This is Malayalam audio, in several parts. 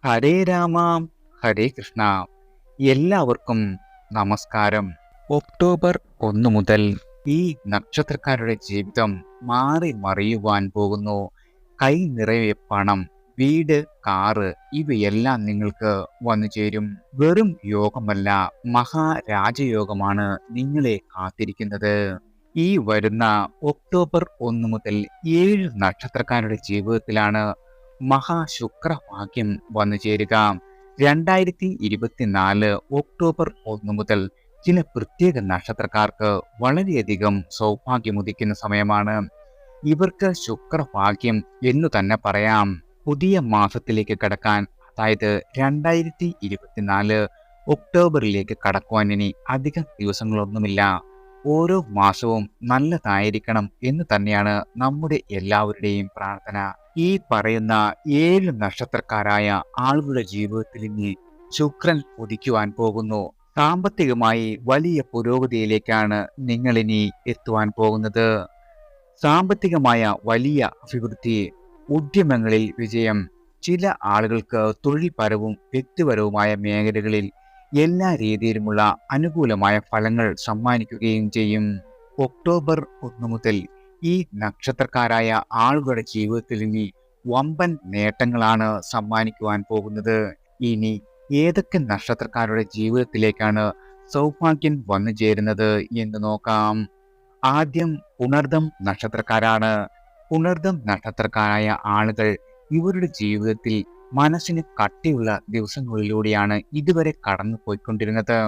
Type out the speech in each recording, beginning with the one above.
ഹരേ രാമ ഹരേ കൃഷ്ണ. എല്ലാവർക്കും നമസ്കാരം. ഒക്ടോബർ 1 മുതൽ ഈ നക്ഷത്രക്കാരുടെ ജീവിതം മാറി മറിയുവാൻ പോകുന്നു. കൈ നിറയെ പണം, വീട്, കാറ് ഇവയെല്ലാം നിങ്ങൾക്ക് വന്നു ചേരും. വെറും യോഗമല്ല, മഹാരാജയോഗമാണ് നിങ്ങളെ കാത്തിരിക്കുന്നത്. ഈ വരുന്ന ഒക്ടോബർ 1 മുതൽ 7 നക്ഷത്രക്കാരുടെ ജീവിതത്തിലാണ് മഹാശുക്രഭാഗ്യം വന്നു ചേരുക. 2024 ഒക്ടോബർ 1 മുതൽ ചില പ്രത്യേക നക്ഷത്രക്കാർക്ക് വളരെയധികം സൗഭാഗ്യമുദിക്കുന്ന സമയമാണ്. ഇവർക്ക് ശുക്രഭാഗ്യം എന്നു തന്നെ പറയാം. പുതിയ മാസത്തിലേക്ക് കടക്കാൻ, അതായത് 2024 ഒക്ടോബറിലേക്ക് കടക്കുവാൻ ഇനി അധികം ദിവസങ്ങളൊന്നുമില്ല. ഓരോ മാസവും നല്ലതായിരിക്കണം എന്ന് തന്നെയാണ് നമ്മുടെ എല്ലാവരുടെയും പ്രാർത്ഥന. ഈ പറയുന്ന 7 നക്ഷത്രക്കാരായ ആളുകളുടെ ജീവിതത്തിൽ ഇനി ശുക്രൻ ഉദിക്കുവാൻ പോകുന്നു. സാമ്പത്തികമായി വലിയ പുരോഗതിയിലേക്കാണ് നിങ്ങളിനി എത്തുവാൻ പോകുന്നത്. സാമ്പത്തികമായ വലിയ അഭിവൃദ്ധി, ഉദ്യമങ്ങളിൽ വിജയം, ചില ആളുകൾക്ക് തൊഴിൽപരവും വ്യക്തിപരവുമായ മേഖലകളിൽ എല്ലാ രീതിയിലുമുള്ള അനുകൂലമായ ഫലങ്ങൾ സമ്മാനിക്കുകയും ചെയ്യും. ഒക്ടോബർ 1 മുതൽ ഈ നക്ഷത്രക്കാരായ ആളുകളുടെ ജീവിതത്തിൽ ഇനി വമ്പൻ നേട്ടങ്ങളാണ് സമ്മാനിക്കുവാൻ പോകുന്നത്. ഇനി ഏതൊക്കെ നക്ഷത്രക്കാരുടെ ജീവിതത്തിലേക്കാണ് സൗഭാഗ്യം വന്നു ചേരുന്നത് എന്ന് നോക്കാം. ആദ്യം പുണർദം നക്ഷത്രക്കാരാണ്. പുണർദം നക്ഷത്രക്കാരായ ആളുകൾ ഇവരുടെ ജീവിതത്തിൽ മനസ്സിന് കട്ടിയുള്ള ദിവസങ്ങളിലൂടെയാണ് ഇതുവരെ കടന്നു പോയിക്കൊണ്ടിരുന്നത്.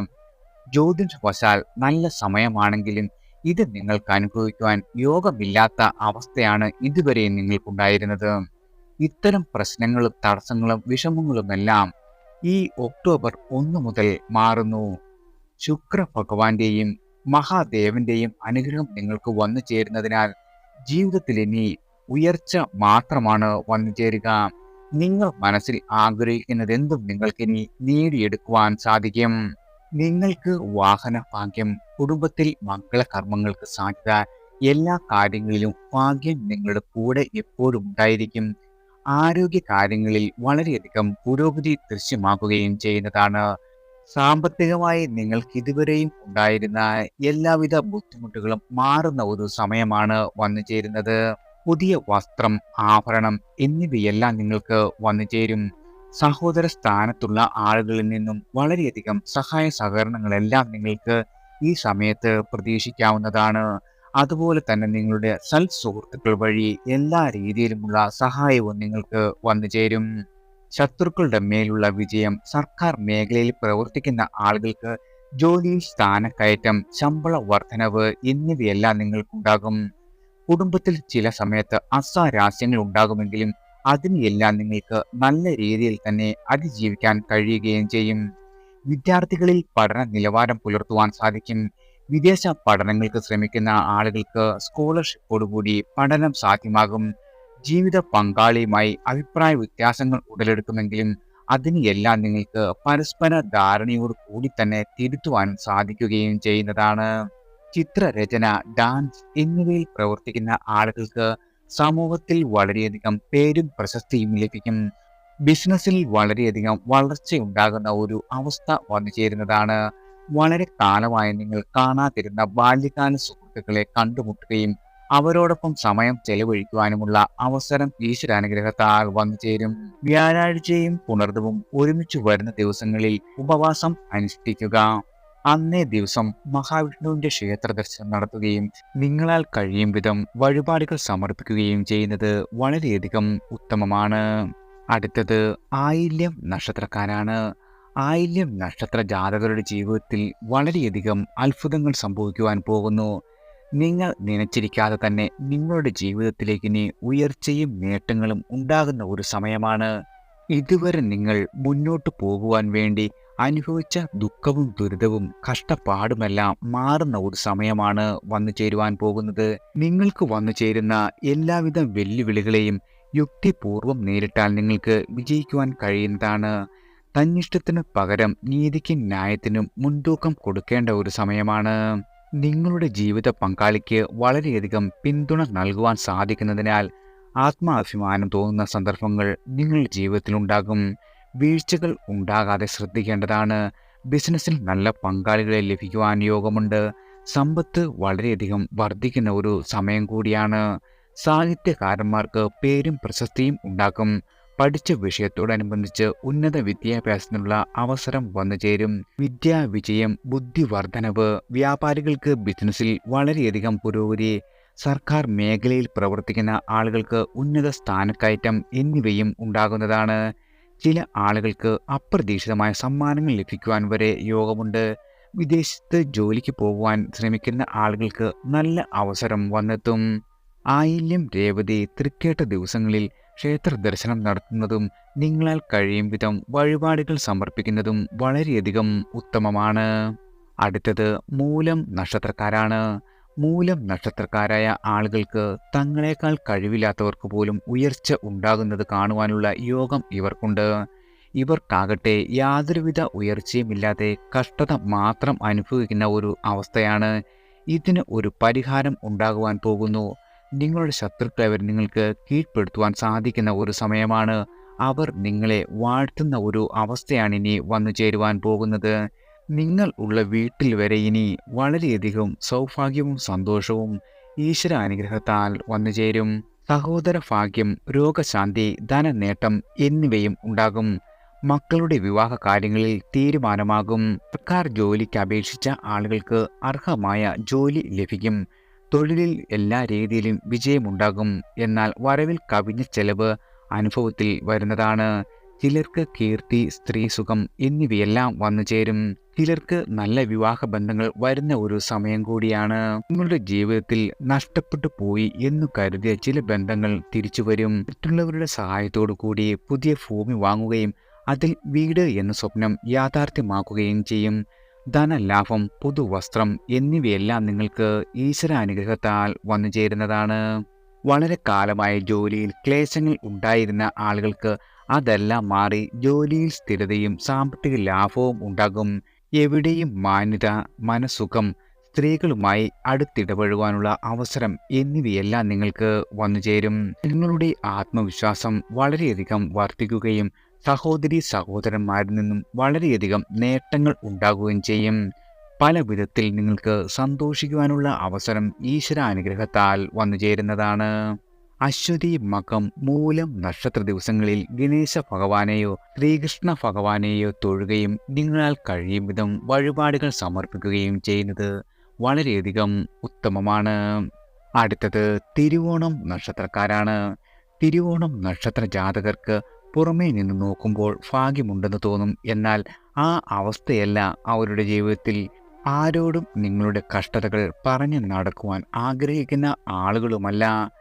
ജ്യോതിഷവശാൽ നല്ല സമയമാണെങ്കിലും ഇത് നിങ്ങൾക്ക് അനുഭവിക്കുവാൻ യോഗമില്ലാത്ത അവസ്ഥയാണ് ഇതുവരെ നിങ്ങൾക്കുണ്ടായിരുന്നത്. ഇത്തരം പ്രശ്നങ്ങളും തടസ്സങ്ങളും വിഷമങ്ങളുമെല്ലാം ഈ ഒക്ടോബർ 1 മുതൽ മാറുന്നു. ശുക്ര ഭഗവാന്റെയും മഹാദേവന്റെയും അനുഗ്രഹം നിങ്ങൾക്ക് വന്നു ചേരുന്നതിനാൽ ജീവിതത്തിൽ ഇനി ഉയർച്ച മാത്രമാണ് വന്നു ചേരുക. നിങ്ങൾ മനസ്സിൽ ആഗ്രഹിക്കുന്നതെന്തും നിങ്ങൾക്കിനി നേടിയെടുക്കുവാൻ സാധിക്കും. നിങ്ങൾക്ക് വാഹന ഭാഗ്യം, കുടുംബത്തിൽ മംഗളകർമ്മങ്ങൾക്ക് സാധ്യത, എല്ലാ കാര്യങ്ങളിലും ഭാഗ്യം നിങ്ങളുടെ കൂടെ എപ്പോഴും ഉണ്ടായിരിക്കും. ആരോഗ്യ കാര്യങ്ങളിൽ വളരെയധികം പുരോഗതി ദൃശ്യമാക്കുകയും ചെയ്യുന്നതാണ്. സാമ്പത്തികമായി നിങ്ങൾക്ക് ഇതുവരെയും ഉണ്ടായിരുന്ന എല്ലാവിധ ബുദ്ധിമുട്ടുകളും മാറുന്ന ഒരു സമയമാണ് വന്നു ചേരുന്നത്. പുതിയ വസ്ത്രം, ആഭരണം എന്നിവയെല്ലാം നിങ്ങൾക്ക് വന്നു ചേരും. സഹോദര സ്ഥാനത്തുള്ള ആളുകളിൽ നിന്നും വളരെയധികം സഹായ സഹകരണങ്ങളെല്ലാം നിങ്ങൾക്ക് ഈ സമയത്ത് പ്രതീക്ഷിക്കാവുന്നതാണ്. അതുപോലെ തന്നെ നിങ്ങളുടെ സുഹൃത്തുക്കൾ വഴി എല്ലാ രീതിയിലുമുള്ള സഹായവും നിങ്ങൾക്ക് വന്നു ചേരും. ശത്രുക്കളുടെ മേലുള്ള വിജയം, സർക്കാർ മേഖലയിൽ പ്രവർത്തിക്കുന്ന ആളുകൾക്ക് ജോലിയിൽ സ്ഥാനക്കയറ്റം, ശമ്പള വർധനവ് എന്നിവയെല്ലാം നിങ്ങൾക്കുണ്ടാകും. കുടുംബത്തിൽ ചില സമയത്ത് അസ്വാരസ്യങ്ങൾ ഉണ്ടാകുമെങ്കിലും അതിനെയെല്ലാം നിങ്ങൾക്ക് നല്ല രീതിയിൽ തന്നെ അതിജീവിക്കാൻ കഴിയുകയും ചെയ്യും. വിദ്യാർത്ഥികളിൽ പഠന നിലവാരം പുലർത്തുവാൻ സാധിക്കും. വിദേശ പഠനങ്ങൾക്ക് ശ്രമിക്കുന്ന ആളുകൾക്ക് സ്കോളർഷിപ്പോടുകൂടി പഠനം സാധ്യമാകും. ജീവിത പങ്കാളിയുമായി അഭിപ്രായ വ്യത്യാസങ്ങൾ ഉടലെടുക്കുമെങ്കിലും അതിനെയെല്ലാം നിങ്ങൾക്ക് പരസ്പര ധാരണയോട് കൂടി തന്നെ തിരുത്തുവാൻ സാധിക്കുകയും ചെയ്യുന്നതാണ്. ചിത്രരചന, ഡാൻസ് എന്നിവയിൽ പ്രവർത്തിക്കുന്ന ആളുകൾക്ക് സമൂഹത്തിൽ വളരെയധികം പേരും പ്രശസ്തിയും ലഭിക്കും. ബിസിനസ്സിൽ വളരെയധികം വളർച്ചയുണ്ടാകുന്ന ഒരു അവസ്ഥ വന്നു ചേരുന്നതാണ്. വളരെ കാലമായി നിങ്ങൾ കാണാതിരുന്ന ബാല്യകാല സുഹൃത്തുക്കളെ കണ്ടുമുട്ടുകയും അവരോടൊപ്പം സമയം ചെലവഴിക്കുവാനുമുള്ള അവസരം ഈശ്വരാനുഗ്രഹത്താൽ വന്നു ചേരും. വ്യാഴാഴ്ചയും പുണർദവും ഒരുമിച്ച് വരുന്ന ദിവസങ്ങളിൽ ഉപവാസം അനുഷ്ഠിക്കുക. അന്നേ ദിവസം മഹാവിഷ്ണുവിന്റെ ക്ഷേത്ര ദർശനം നടത്തുകയും നിങ്ങളാൽ കഴിയും വിധം വഴിപാടുകൾ സമർപ്പിക്കുകയും ചെയ്യുന്നത് വളരെയധികം ഉത്തമമാണ്. അടുത്തത് ആയില്യം നക്ഷത്രക്കാരാണ്. ആയില്യം നക്ഷത്ര ജാതകരുടെ ജീവിതത്തിൽ വളരെയധികം അത്ഭുതങ്ങൾ സംഭവിക്കുവാൻ പോകുന്നു. നിങ്ങൾ നനച്ചിരിക്കാതെ തന്നെ നിങ്ങളുടെ ജീവിതത്തിലേക്ക് ഇനി ഉയർച്ചയും നേട്ടങ്ങളും ഉണ്ടാകുന്ന ഒരു സമയമാണ്. ഇതുവരെ നിങ്ങൾ മുന്നോട്ട് പോകുവാൻ വേണ്ടി അനുഭവിച്ച ദുഃഖവും ദുരിതവും കഷ്ടപ്പാടുമെല്ലാം മാറുന്ന ഒരു സമയമാണ് വന്നു ചേരുവാൻ പോകുന്നത്. നിങ്ങൾക്ക് വന്നു ചേരുന്ന എല്ലാവിധ വെല്ലുവിളികളെയും യുക്തിപൂർവം നേരിട്ടാൽ നിങ്ങൾക്ക് വിജയിക്കുവാൻ കഴിയുന്നതാണ്. തന്നിഷ്ടത്തിന് പകരം നീതിക്കും ന്യായത്തിനും മുൻതൂക്കം കൊടുക്കേണ്ട ഒരു സമയമാണ്. നിങ്ങളുടെ ജീവിത പങ്കാളിക്ക് വളരെയധികം പിന്തുണ നൽകുവാൻ സാധിക്കുന്നതിനാൽ ആത്മാഭിമാനം തോന്നുന്ന സന്ദർഭങ്ങൾ നിങ്ങളുടെ ജീവിതത്തിലുണ്ടാകും. വീഴ്ചകൾ ഉണ്ടാകാതെ ശ്രദ്ധിക്കേണ്ടതാണ്. ബിസിനസ്സിൽ നല്ല പങ്കാളികളെ ലഭിക്കുവാൻ യോഗമുണ്ട്. സമ്പത്ത് വളരെയധികം വർദ്ധിക്കുന്ന ഒരു സമയം കൂടിയാണ്. സാഹിത്യകാരന്മാർക്ക് പേരും പ്രശസ്തിയും ഉണ്ടാക്കും. പഠിച്ച വിഷയത്തോടനുബന്ധിച്ച് ഉന്നത വിദ്യാഭ്യാസത്തിനുള്ള അവസരം വന്നു ചേരും. വിദ്യാവിജയം, ബുദ്ധിവർദ്ധനവ്, വ്യാപാരികൾക്ക് ബിസിനസ്സിൽ വളരെയധികം പുരോഗതി, സർക്കാർ മേഖലയിൽ പ്രവർത്തിക്കുന്ന ആളുകൾക്ക് ഉന്നത സ്ഥാനക്കയറ്റം എന്നിവയും ഉണ്ടാകുന്നതാണ്. ചില ആളുകൾക്ക് അപ്രതീക്ഷിതമായ സമ്മാനങ്ങൾ ലഭിക്കുവാൻ വരെ യോഗമുണ്ട്. വിദേശത്ത് ജോലിക്ക് പോകുവാൻ ശ്രമിക്കുന്ന ആളുകൾക്ക് നല്ല അവസരം വന്നെത്തും. ആയില്യം, രേവതി, തൃക്കേട്ട ദിവസങ്ങളിൽ ക്ഷേത്ര ദർശനം നടത്തുന്നതും നിങ്ങളാൽ കഴിയും വിധം വഴിപാടുകൾ സമർപ്പിക്കുന്നതും വളരെയധികം ഉത്തമമാണ്. അടുത്തത് മൂലം നക്ഷത്രക്കാരാണ്. മൂലം നക്ഷത്രക്കാരായ ആളുകൾക്ക് തങ്ങളെക്കാൾ കഴിവില്ലാത്തവർക്ക് പോലും ഉയർച്ച ഉണ്ടാകുന്നത് കാണുവാനുള്ള യോഗം ഇവർക്കുണ്ട്. ഇവർക്കാകട്ടെ യാതൊരുവിധ ഉയർച്ചയുമില്ലാതെ കഷ്ടത മാത്രം അനുഭവിക്കുന്ന ഒരു അവസ്ഥയാണ്. ഇതിന് ഒരു പരിഹാരം ഉണ്ടാകുവാൻ പോകുന്നു. നിങ്ങളുടെ ശത്രുക്കളെ അവർ നിങ്ങൾക്ക് കീഴ്പ്പെടുത്തുവാൻ സാധിക്കുന്ന ഒരു സമയമാണ്. അവർ നിങ്ങളെ വാഴ്ത്തുന്ന ഒരു അവസ്ഥയാണ് ഇനി വന്നു ചേരുവാൻ പോകുന്നത്. നിങ്ങൾ ഉള്ള വീട്ടിൽ വരെ ഇനി വളരെയധികം സൗഭാഗ്യവും സന്തോഷവും ഈശ്വര അനുഗ്രഹത്താൽ വന്നു ചേരും. സഹോദര ഭാഗ്യം, രോഗശാന്തി, ധനനേട്ടം എന്നിവയും ഉണ്ടാകും. മക്കളുടെ വിവാഹ കാര്യങ്ങളിൽ തീരുമാനമാകും. സർക്കാർ ജോലിക്ക് അപേക്ഷിച്ച ആളുകൾക്ക് അർഹമായ ജോലി ലഭിക്കും. തൊഴിലിൽ എല്ലാ രീതിയിലും വിജയമുണ്ടാകും. എന്നാൽ വരവിൽ കവിഞ്ഞ ചെലവ് അനുഭവത്തിൽ വരുന്നതാണ്. ചിലർക്ക് കീർത്തി, സ്ത്രീസുഖം എന്നിവയെല്ലാം വന്നു ചേരും. ചിലർക്ക് നല്ല വിവാഹ ബന്ധങ്ങൾ വരുന്ന ഒരു സമയം കൂടിയാണ്. നിങ്ങളുടെ ജീവിതത്തിൽ നഷ്ടപ്പെട്ടു പോയി എന്നു കരുതിയ ചില ബന്ധങ്ങൾ തിരിച്ചു വരും. മറ്റുള്ളവരുടെ സഹായത്തോടു കൂടി പുതിയ ഭൂമി വാങ്ങുകയും അതിൽ വീട് എന്ന സ്വപ്നം യാഥാർത്ഥ്യമാക്കുകയും ചെയ്യും. ധനലാഭം, പുതുവസ്ത്രം എന്നിവയെല്ലാം നിങ്ങൾക്ക് ഈശ്വരാനുഗ്രഹത്താൽ വന്നു ചേരുന്നതാണ്. വളരെ കാലമായി ജോലിയിൽ ക്ലേശങ്ങൾ ഉണ്ടായിരുന്ന ആളുകൾക്ക് അതെല്ലാം മാറി ജോലിയിൽ സ്ഥിരതയും സാമ്പത്തിക ലാഭവും ഉണ്ടാകും. എവിടെയും മാന്യത, മനസ്സുഖം, സ്ത്രീകളുമായി അടുത്തിടപഴകുവാനുള്ള അവസരം എന്നിവയെല്ലാം നിങ്ങൾക്ക് വന്നു ചേരും. നിങ്ങളുടെ ആത്മവിശ്വാസം വളരെയധികം വർദ്ധിക്കുകയും സഹോദരി സഹോദരന്മാരിൽ നിന്നും വളരെയധികം നേട്ടങ്ങൾ ഉണ്ടാകുകയും ചെയ്യും. പല വിധത്തിൽ നിങ്ങൾക്ക് സന്തോഷിക്കുവാനുള്ള അവസരം ഈശ്വരാനുഗ്രഹത്താൽ വന്നു ചേരുന്നതാണ്. അശ്വതി, മകം, മൂലം നക്ഷത്ര ദിവസങ്ങളിൽ ഗണേശ ഭഗവാനെയോ ശ്രീകൃഷ്ണ ഭഗവാനെയോ തൊഴുകയും നിങ്ങളാൽ കഴിയും വിധം വഴിപാടുകൾ സമർപ്പിക്കുകയും ചെയ്യുന്നത് വളരെയധികം ഉത്തമമാണ്. അടുത്തത് തിരുവോണം നക്ഷത്രക്കാരാണ്. തിരുവോണം നക്ഷത്ര ജാതകർക്ക് പുറമേ നിന്ന് നോക്കുമ്പോൾ ഭാഗ്യമുണ്ടെന്ന് തോന്നും. എന്നാൽ ആ അവസ്ഥയല്ല അവരുടെ ജീവിതത്തിൽ. ആരോടും നിങ്ങളുടെ കഷ്ടതകൾ പറഞ്ഞു നടക്കുവാൻ ആഗ്രഹിക്കുന്ന ആളുകളുമല്ല.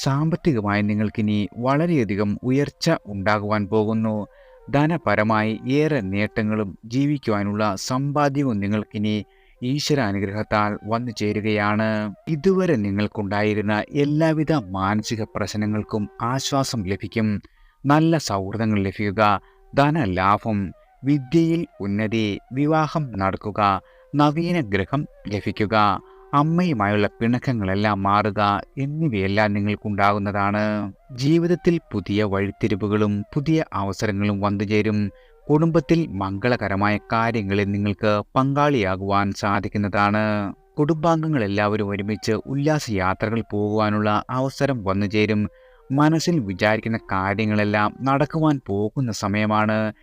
സാമ്പത്തികമായി നിങ്ങൾക്കിനി വളരെയധികം ഉയർച്ച ഉണ്ടാകുവാൻ പോകുന്നു. ധനപരമായി ഏറെ നേട്ടങ്ങളും ജീവിക്കുവാനുള്ള സമ്പാദ്യവും നിങ്ങൾക്കിനി ഈശ്വരാനുഗ്രഹത്താൽ വന്നു ചേരുകയാണ്. ഇതുവരെ നിങ്ങൾക്കുണ്ടായിരുന്ന എല്ലാവിധ മാനസിക പ്രശ്നങ്ങൾക്കും ആശ്വാസം ലഭിക്കും. നല്ല സൗഹൃദങ്ങൾ ലഭിക്കുക, ധനലാഭം, വിദ്യയിൽ ഉന്നതി, വിവാഹം നടക്കുക, നവീന ഗ്രഹം ലഭിക്കുക, അമ്മയുമായുള്ള പിണക്കങ്ങളെല്ലാം മാറുക എന്നിവയെല്ലാം നിങ്ങൾക്കുണ്ടാകുന്നതാണ്. ജീവിതത്തിൽ പുതിയ വഴിത്തിരിവുകളും പുതിയ അവസരങ്ങളും വന്നുചേരും. കുടുംബത്തിൽ മംഗളകരമായ കാര്യങ്ങളിൽ നിങ്ങൾക്ക് പങ്കാളിയാകുവാൻ സാധിക്കുന്നതാണ്. കുടുംബാംഗങ്ങൾ എല്ലാവരും ഒരുമിച്ച് ഉല്ലാസയാത്രകൾ പോകുവാനുള്ള അവസരം വന്നുചേരും. മനസ്സിൽ വിചാരിക്കുന്ന കാര്യങ്ങളെല്ലാം നടക്കുവാൻ പോകുന്ന സമയമാണ്.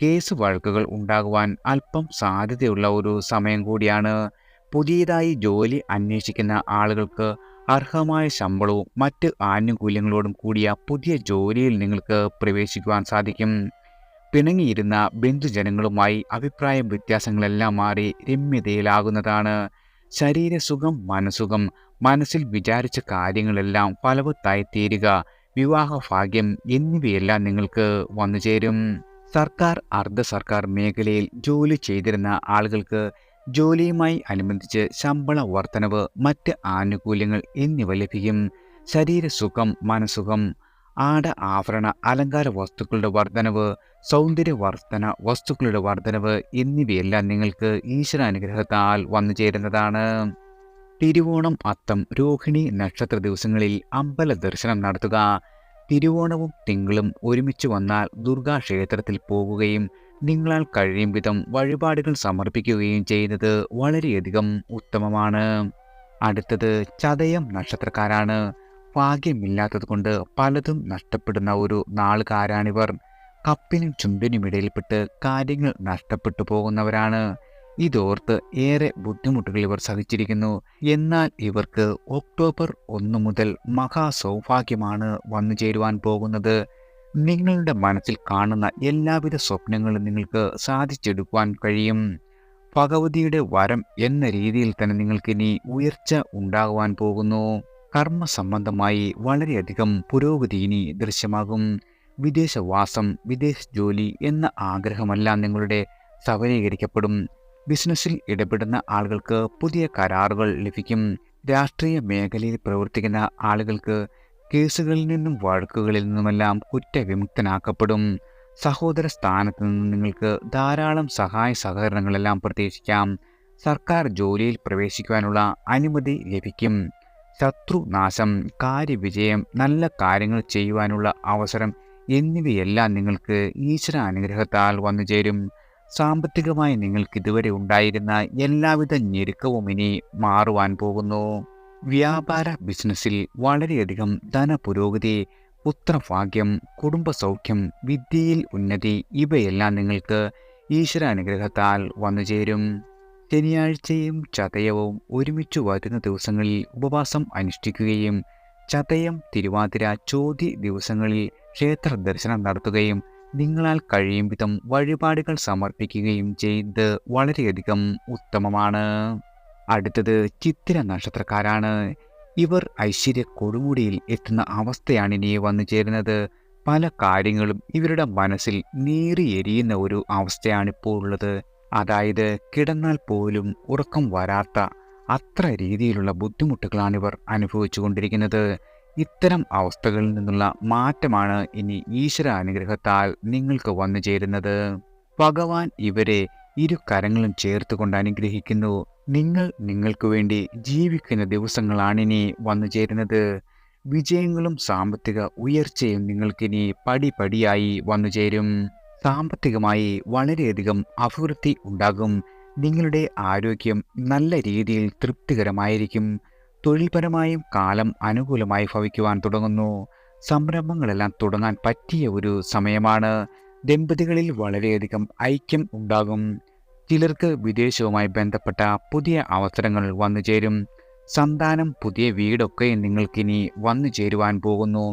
കേസ് വഴക്കുകൾ ഉണ്ടാകുവാൻ അല്പം സാധ്യതയുള്ള ഒരു സമയം കൂടിയാണ്. പുതിയതായി ജോലി അന്വേഷിക്കുന്ന ആളുകൾക്ക് അർഹമായ ശമ്പളവും മറ്റ് ആനുകൂല്യങ്ങളോടും കൂടിയ പുതിയ ജോലിയിൽ നിങ്ങൾക്ക് പ്രവേശിക്കുവാൻ സാധിക്കും. പിണങ്ങിയിരുന്ന ബന്ധുജനങ്ങളുമായി അഭിപ്രായ വ്യത്യാസങ്ങളെല്ലാം മാറി രമ്യതയിലാകുന്നതാണ്. ശരീരസുഖം, മനസ്സുഖം, മനസ്സിൽ വിചാരിച്ച കാര്യങ്ങളെല്ലാം ഫലവത്തായി തീരുക, വിവാഹഭാഗ്യം എന്നിവയെല്ലാം നിങ്ങൾക്ക് വന്നുചേരും. സർക്കാർ, അർദ്ധ സർക്കാർ മേഖലയിൽ ജോലി ചെയ്തിരുന്ന ആളുകൾക്ക് ജോലിയുമായി അനുബന്ധിച്ച് ശമ്പള വർധനവ്, മറ്റ് ആനുകൂല്യങ്ങൾ എന്നിവ ലഭിക്കും. ശരീരസുഖം, മനസ്സുഖം, ആട ആഭരണ അലങ്കാര വസ്തുക്കളുടെ വർധനവ്, സൗന്ദര്യവർദ്ധന വസ്തുക്കളുടെ വർധനവ് എന്നിവയെല്ലാം നിങ്ങൾക്ക് ഈശ്വരാനുഗ്രഹത്താൽ വന്നു ചേരുന്നതാണ്. തിരുവോണം, അത്തം, രോഹിണി നക്ഷത്ര ദിവസങ്ങളിൽ അമ്പല ദർശനം നടത്തുക. തിരുവോണവും തിങ്കളും ഒരുമിച്ച് വന്നാൽ ദുർഗാ ക്ഷേത്രത്തിൽ പോകുകയും നിങ്ങളാൽ കഴിയും വിധം വഴിപാടുകൾ സമർപ്പിക്കുകയും ചെയ്യുന്നത് വളരെയധികം ഉത്തമമാണ്. അടുത്തത് ചതയം നക്ഷത്രക്കാരാണ്. ഭാഗ്യമില്ലാത്തതുകൊണ്ട് പലതും നഷ്ടപ്പെടുന്ന ഒരു നാളുകാരാണിവർ. കപ്പിനും ചുണ്ടിനും ഇടയിൽപ്പെട്ട് കാര്യങ്ങൾ നഷ്ടപ്പെട്ടു പോകുന്നവരാണ്. ഇതോർത്ത് ഏറെ ബുദ്ധിമുട്ടുകൾ ഇവർ സഹിച്ചിരിക്കുന്നു. എന്നാൽ ഇവർക്ക് ഒക്ടോബർ 1 മുതൽ മഹാസൗഭാഗ്യമാണ് വന്നു ചേരുവാൻ പോകുന്നത്. നിങ്ങളുടെ മനസ്സിൽ കാണുന്ന എല്ലാവിധ സ്വപ്നങ്ങളും നിങ്ങൾക്ക് സാധിച്ചെടുക്കുവാൻ കഴിയും. ഭഗവതിയുടെ വരം എന്ന രീതിയിൽ തന്നെ നിങ്ങൾക്കിനി ഉയർച്ച ഉണ്ടാകുവാൻ പോകുന്നു. കർമ്മ സംബന്ധമായി വളരെയധികം പുരോഗതി ഇനി ദൃശ്യമാകും. വിദേശവാസം, വിദേശ ജോലി എന്ന ആഗ്രഹമെല്ലാം നിങ്ങളുടെ സഫലീകരിക്കപ്പെടും. ബിസിനസ്സിൽ ഇടപെടുന്ന ആളുകൾക്ക് പുതിയ കരാറുകൾ ലഭിക്കും. രാഷ്ട്രീയ മേഖലയിൽ പ്രവർത്തിക്കുന്ന ആളുകൾക്ക് കേസുകളിൽ നിന്നും വഴക്കുകളിൽ നിന്നുമെല്ലാം കുറ്റവിമുക്തനാക്കപ്പെടും. സഹോദര സ്ഥാനത്ത് നിന്ന് നിങ്ങൾക്ക് ധാരാളം സഹായ സഹകരണങ്ങളെല്ലാം പ്രതീക്ഷിക്കാം. സർക്കാർ ജോലിയിൽ പ്രവേശിക്കുവാനുള്ള അനുമതി ലഭിക്കും. ശത്രുനാശം, കാര്യവിജയം, നല്ല കാര്യങ്ങൾ ചെയ്യുവാനുള്ള അവസരം എന്നിവയെല്ലാം നിങ്ങൾക്ക് ഈശ്വര അനുഗ്രഹത്താൽ വന്നു ചേരും. സാമ്പത്തികമായി നിങ്ങൾക്ക് ഇതുവരെ ഉണ്ടായിരുന്ന എല്ലാവിധ ഞെരുക്കവും ഇനി മാറുവാൻ പോകുന്നു. വ്യാപാര ബിസിനസ്സിൽ വളരെയധികം ധനപുരോഗതി, പുത്രഭാഗ്യം, കുടുംബസൗഖ്യം, വിദ്യയിൽ ഉന്നതി ഇവയെല്ലാം നിങ്ങൾക്ക് ഈശ്വര അനുഗ്രഹത്താൽ വന്നു ചേരും. ശനിയാഴ്ചയും ചതയവും ഒരുമിച്ച് വരുന്ന ദിവസങ്ങളിൽ ഉപവാസം അനുഷ്ഠിക്കുകയും ചതയം, തിരുവാതിര, ചോതി ദിവസങ്ങളിൽ ക്ഷേത്ര ദർശനം നടത്തുകയും നിങ്ങളാൽ കഴിയും വിധം വഴിപാടുകൾ സമർപ്പിക്കുകയും ചെയ്യുന്നത് വളരെയധികം ഉത്തമമാണ്. അടുത്തത് ചിത്തിര നക്ഷത്രക്കാരാണ്. ഇവർ ഐശ്വര്യ കൊടുമുടിയിൽ എത്തുന്ന അവസ്ഥയാണ് ഇനി വന്നു ചേരുന്നത്. പല കാര്യങ്ങളും ഇവരുടെ മനസ്സിൽ നീറിയെരിയുന്ന ഒരു അവസ്ഥയാണിപ്പോൾ ഉള്ളത്. അതായത് കിടന്നാൽ പോലും ഉറക്കം വരാത്ത അത്ര രീതിയിലുള്ള ബുദ്ധിമുട്ടുകളാണ് ഇവർ അനുഭവിച്ചു കൊണ്ടിരിക്കുന്നത്. ഇത്തരം അവസ്ഥകളിൽ നിന്നുള്ള മാറ്റമാണ് ഇനി ഈശ്വര അനുഗ്രഹത്താൽ നിങ്ങൾക്ക് വന്നു ചേരുന്നത്. ഭഗവാൻ ഇവരെ ഇരു കരങ്ങളും ചേർത്തുകൊണ്ട് അനുഗ്രഹിക്കുന്നു. നിങ്ങൾ നിങ്ങൾക്ക് വേണ്ടി ജീവിക്കുന്ന ദിവസങ്ങളാണിനി വന്നു ചേരുന്നത്. വിജയങ്ങളും സാമ്പത്തിക ഉയർച്ചയും നിങ്ങൾക്കിനി പടിപടിയായി വന്നു ചേരും. സാമ്പത്തികമായി വളരെയധികം അഭിവൃദ്ധി ഉണ്ടാകും. നിങ്ങളുടെ ആരോഗ്യം നല്ല രീതിയിൽ തൃപ്തികരമായിരിക്കും. തൊഴിൽപരമായും കാലം അനുകൂലമായി ഭവിക്കുവാൻ തുടങ്ങുന്നു. സംരംഭങ്ങളെല്ലാം തുടങ്ങാൻ പറ്റിയ ഒരു സമയമാണ്. ദമ്പതികളിൽ വളരെയധികം ഐക്യം ഉണ്ടാകും. ചിലർക്ക് വിദേശവുമായി ബന്ധപ്പെട്ട പുതിയ അവസരങ്ങൾ വന്നു ചേരും. സന്താനം, പുതിയ വീടൊക്കെ നിങ്ങൾക്കിനി വന്നു ചേരുവാൻ പോകുന്നു.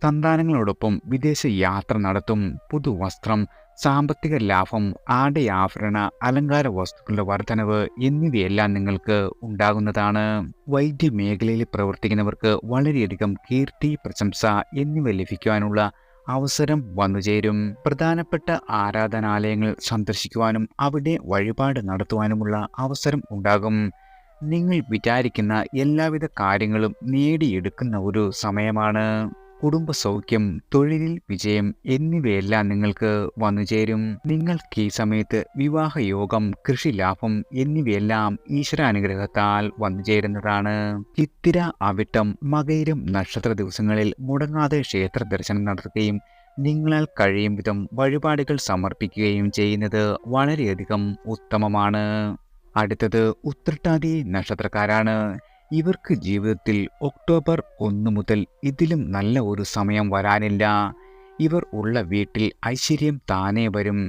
സന്താനങ്ങളോടൊപ്പം വിദേശ യാത്ര നടത്തും. പുതുവസ്ത്രം, സാമ്പത്തിക ലാഭം, ആഭരണ അലങ്കാര വസ്തുക്കളുടെ വർധനവ് എന്നിവയെല്ലാം നിങ്ങൾക്ക് ഉണ്ടാകുന്നതാണ്. വൈദ്യമേഖലയിൽ പ്രവർത്തിക്കുന്നവർക്ക് വളരെയധികം കീർത്തി, പ്രശംസ എന്നിവ ലഭിക്കുവാനുള്ള അവസരം വന്നുചേരും. പ്രധാനപ്പെട്ട ആരാധനാലയങ്ങൾ സന്ദർശിക്കുവാനും അവിടെ വഴിപാട് നടത്തുവാനുമുള്ള അവസരം ഉണ്ടാകും. നിങ്ങൾ വിചാരിക്കുന്ന എല്ലാവിധ കാര്യങ്ങളും നേടിയെടുക്കുന്ന ഒരു സമയമാണ്. കുടുംബസൗഖ്യം, തൊഴിലിൽ വിജയം എന്നിവയെല്ലാം നിങ്ങൾക്ക് വന്നുചേരും. നിങ്ങൾക്ക് ഈ സമയത്ത് വിവാഹയോഗം, കൃഷിലാഭം എന്നിവയെല്ലാം ഈശ്വരാനുഗ്രഹത്താൽ വന്നുചേരുന്നതാണ്. ചിത്തിര, അവിട്ടം, മകയിരം നക്ഷത്ര ദിവസങ്ങളിൽ മുടങ്ങാതെ ക്ഷേത്ര ദർശനം നടത്തുകയും നിങ്ങളാൽ കഴിയും വിധം വഴിപാടുകൾ സമർപ്പിക്കുകയും ചെയ്യുന്നത് വളരെയധികം ഉത്തമമാണ്. അടുത്തത് ഉത്രട്ടാതി നക്ഷത്രക്കാരാണ്. ഇവർക്ക് ജീവിതത്തിൽ ഒക്ടോബർ 1 മുതൽ ഇതിലും നല്ല ഒരു സമയം വരാനില്ല. ഇവർ ഉള്ള വീട്ടിൽ ഐശ്വര്യം താനേ വരും.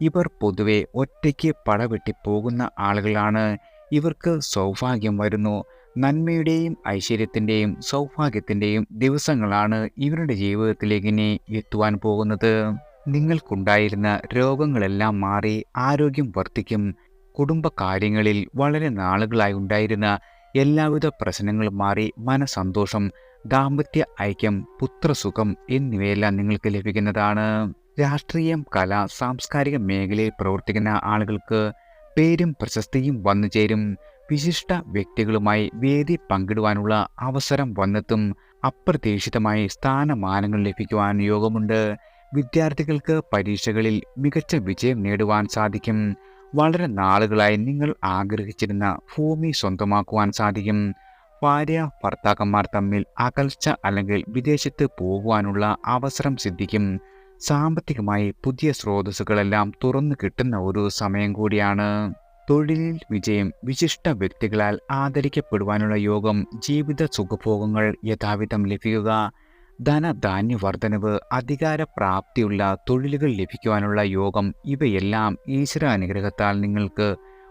ഇവർ പൊതുവെ ഒറ്റയ്ക്ക് പടവെട്ടി പോകുന്ന ആളുകളാണ്. ഇവർക്ക് സൗഭാഗ്യം വരുന്നു. നന്മയുടെയും ഐശ്വര്യത്തിൻ്റെയും സൗഭാഗ്യത്തിൻ്റെയും ദിവസങ്ങളാണ് ഇവരുടെ ജീവിതത്തിലേക്ക് ഇനി എത്തുവാൻ പോകുന്നത്. നിങ്ങൾക്കുണ്ടായിരുന്ന രോഗങ്ങളെല്ലാം മാറി ആരോഗ്യം വർദ്ധിക്കും. കുടുംബകാര്യങ്ങളിൽ വളരെ നാളുകളായി ഉണ്ടായിരുന്ന എല്ലാവിധ പ്രശ്നങ്ങളും മാറി മനസന്തോഷം, ദാമ്പത്യ ഐക്യം, പുത്രസുഖം എന്നിവയെല്ലാം നിങ്ങൾക്ക് ലഭിക്കുന്നതാണ്. രാഷ്ട്രീയം, കല, സാംസ്കാരിക മേഖലയിൽ പ്രവർത്തിക്കുന്ന ആളുകൾക്ക് പേരും പ്രശസ്തിയും വന്നു ചേരും. വിശിഷ്ട വ്യക്തികളുമായി വേദി പങ്കിടുവാനുള്ള അവസരം വന്നെത്തും. അപ്രതീക്ഷിതമായി സ്ഥാനമാനങ്ങൾ ലഭിക്കുവാൻ യോഗമുണ്ട്. വിദ്യാർത്ഥികൾക്ക് പരീക്ഷകളിൽ മികച്ച വിജയം നേടുവാൻ സാധിക്കും. വളരെ നാളുകളായി നിങ്ങൾ ആഗ്രഹിച്ചിരുന്ന ഭൂമി സ്വന്തമാക്കുവാൻ സാധിക്കും. ഭാര്യ ഭർത്താക്കന്മാർ തമ്മിൽ അകൽച്ച അല്ലെങ്കിൽ വിദേശത്ത് പോകുവാനുള്ള അവസരം സിദ്ധിക്കും. സാമ്പത്തികമായി പുതിയ സ്രോതസ്സുകളെല്ലാം തുറന്നു കിട്ടുന്ന ഒരു സമയം കൂടിയാണ്. തൊഴിലിൽ വിജയം, വിശിഷ്ട വ്യക്തികളാൽ ആദരിക്കപ്പെടുവാനുള്ള യോഗം, ജീവിത സുഖഭോഗങ്ങൾ യഥാവിധം ലഭിക്കുക, ധനധാന്യ വർധനവ്, അധികാരപ്രാപ്തിയുള്ള തൊഴിലുകൾ ലഭിക്കുവാനുള്ള യോഗം, ഇവയെല്ലാം ഈശ്വര അനുഗ്രഹത്താൽ നിങ്ങൾക്ക്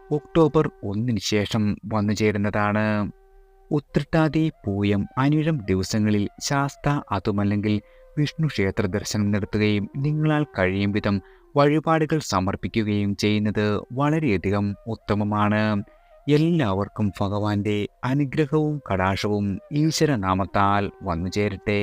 ഒക്ടോബർ 1 ശേഷം വന്നു ചേരുന്നതാണ്. ഉത്രട്ടാതി, പൂയം, അനിഴം ദിവസങ്ങളിൽ ശാസ്ത അതുമല്ലെങ്കിൽ വിഷ്ണു ക്ഷേത്ര ദർശനം നടത്തുകയും നിങ്ങളാൽ കഴിയും വിധം വഴിപാടുകൾ സമർപ്പിക്കുകയും ചെയ്യുന്നത് വളരെയധികം ഉത്തമമാണ്. എല്ലാവർക്കും ഭഗവാന്റെ അനുഗ്രഹവും കടാക്ഷവും ഈശ്വരനാമത്താൽ വന്നു ചേരട്ടെ.